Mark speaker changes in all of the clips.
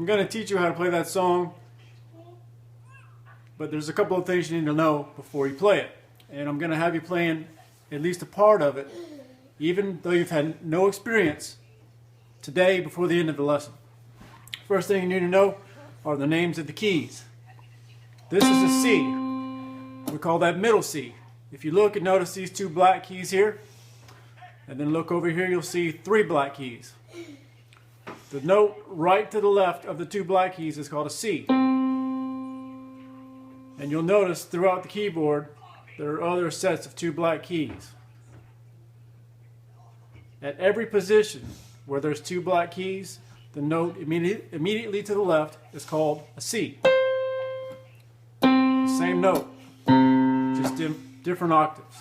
Speaker 1: I'm going to teach you how to play that song, but there's a couple of things you need to know before you play it. And I'm going to have you playing at least a part of it, even though you've had no experience, today before the end of the lesson. First thing you need to know are the names of the keys. This is a C. We call that middle C. If you look and notice these two black keys here, and then look over here, you'll see three black keys. The note right to the left of the two black keys is called a C. And you'll notice throughout the keyboard there are other sets of two black keys. At every position where there's two black keys, the note immediately to the left is called a C. Same note, just different octaves.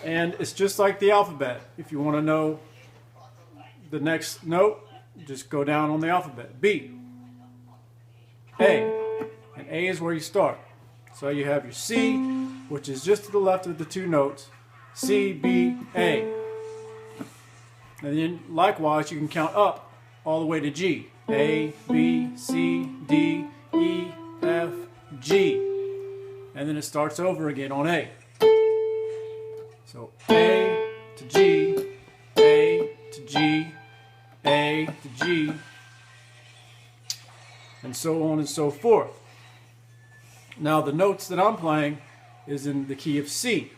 Speaker 1: And it's just like the alphabet. If you want to know the next note, just go down on the alphabet. B, A, and A is where you start. So you have your C, which is just to the left of the two notes, C, B, A. And then likewise you can count up all the way to G. A, B, C, D, E, F, G. And then it starts over again on A. So A to G, A to G, A to G, and so on and so forth. Now the notes that I'm playing is in the key of C,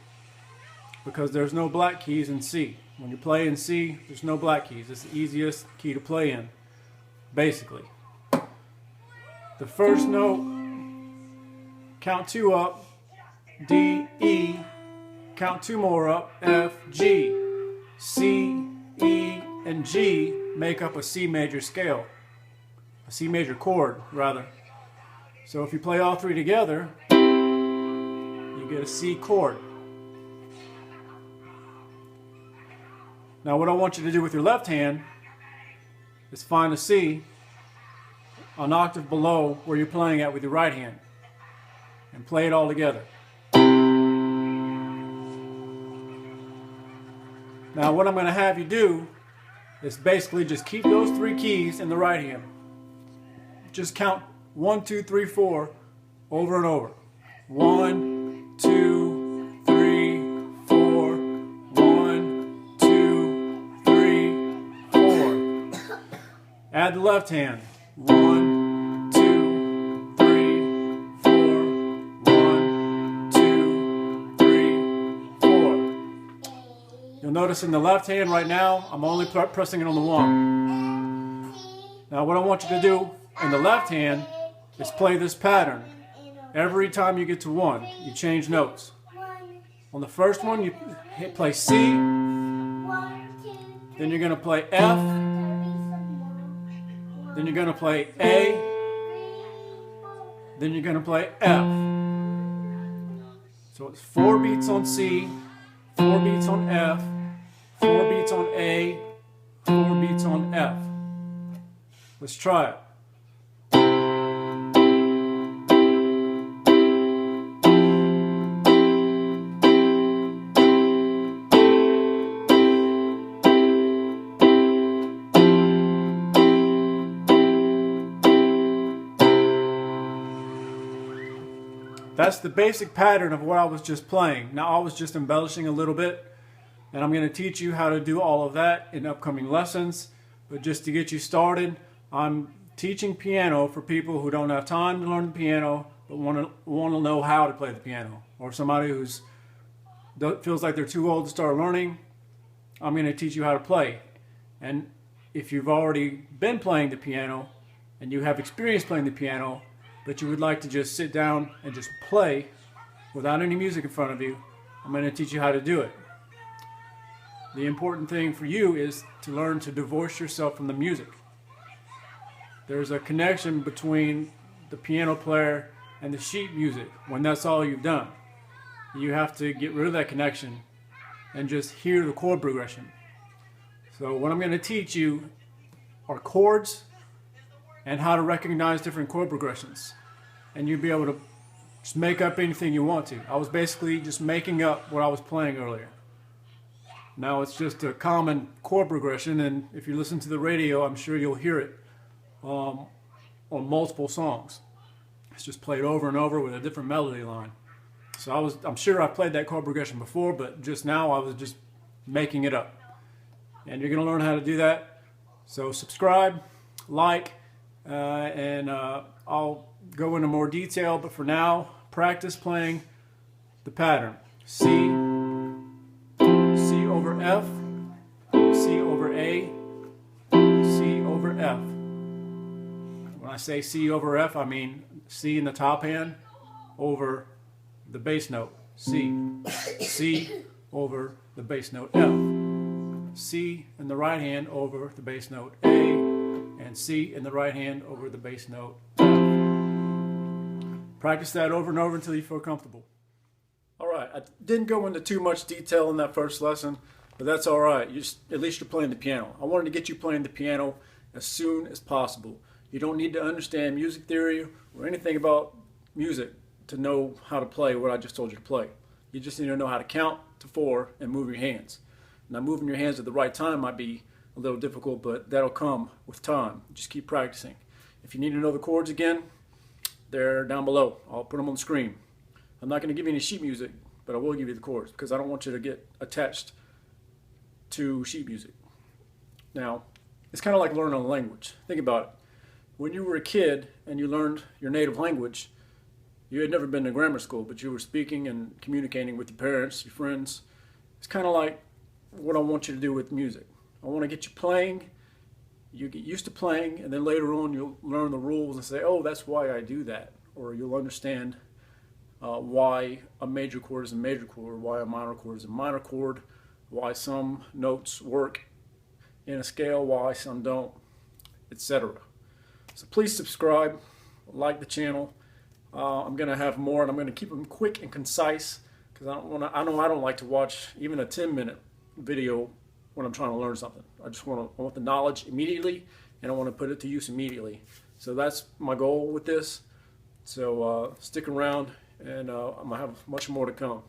Speaker 1: because there's no black keys in C. When you play in C, there's no black keys. It's the easiest key to play in, basically. The first note, count two up, D, E, count two more up, F, G. C, E, and G make up a C major scale. A C major chord, rather. So if you play all three together, you get a C chord. Now what I want you to do with your left hand is find a C an octave below where you're playing at with your right hand and play it all together. Now what I'm going to have you do is basically just keep those three keys in the right hand. Just count 1, 2, 3, 4 over and over. 1, 2, 3, 4. 1, 2, 3, 4. Add the left hand. 1, 2, 3, 4. 1, 2, 3, 4. You'll notice in the left hand right now, I'm only pressing it on the 1. Now what I want you to do in the left hand is play this pattern. Every time you get to 1, you change notes. On the first one, you play C, then you're going to play F, then you're going to play A, then you're going to play F. So it's 4 beats on C, 4 beats on F, 4 beats on A, 4 beats on F. Let's try it. That's the basic pattern of what I was just playing. Now I was just embellishing a little bit, and I'm going to teach you how to do all of that in upcoming lessons. But just to get you started, I'm teaching piano for people who don't have time to learn the piano but want to know how to play the piano, or somebody who's feels like they're too old to start learning. I'm going to teach you how to play. And if you've already been playing the piano and you have experience playing the piano, but you would like to just sit down and just play without any music in front of you, I'm going to teach you how to do it. The important thing for you is to learn to divorce yourself from the music. There's a connection between the piano player and the sheet music when that's all you've done. You have to get rid of that connection and just hear the chord progression. So what I'm going to teach you are chords and how to recognize different chord progressions. And you'll be able to just make up anything you want to. I was basically just making up what I was playing earlier. Now it's just a common chord progression, and if you listen to the radio, I'm sure you'll hear it on multiple songs. It's just played over and over with a different melody line. So I'm sure I've played that chord progression before, but just now I was just making it up. And you're going to learn how to do that. So subscribe, like, and I'll go into more detail, but for now, practice playing the pattern. C, C over F, C over A, C over F. When I say C over F, I mean C in the top hand over the bass note. C, C over the bass note F. C in the right hand over the bass note A, and C in the right hand over the bass note F. Practice that over and over until you feel comfortable. Alright, I didn't go into too much detail in that first lesson, but that's alright. At least you're playing the piano. I wanted to get you playing the piano as soon as possible. You don't need to understand music theory or anything about music to know how to play what I just told you to play. You just need to know how to count to 4 and move your hands. Now, moving your hands at the right time might be a little difficult, but that'll come with time. Just keep practicing. If you need to know the chords again, they're down below. I'll put them on the screen. I'm not going to give you any sheet music, but I will give you the chords because I don't want you to get attached to sheet music. Now, it's kind of like learning a language. Think about it. When you were a kid and you learned your native language, you had never been to grammar school, but you were speaking and communicating with your parents, your friends. It's kind of like what I want you to do with music. I want to get you playing, you get used to playing, and then later on you'll learn the rules and say, oh, that's why I do that. Or you'll understand why a major chord is a major chord, why a minor chord is a minor chord, why some notes work in a scale, why some don't, etc. So please subscribe, like the channel. I'm going to have more, and I'm going to keep them quick and concise because I don't like to watch even a 10-minute video when I'm trying to learn something. I want the knowledge immediately, and I want to put it to use immediately. So that's my goal with this. So stick around, and I'm going to have much more to come.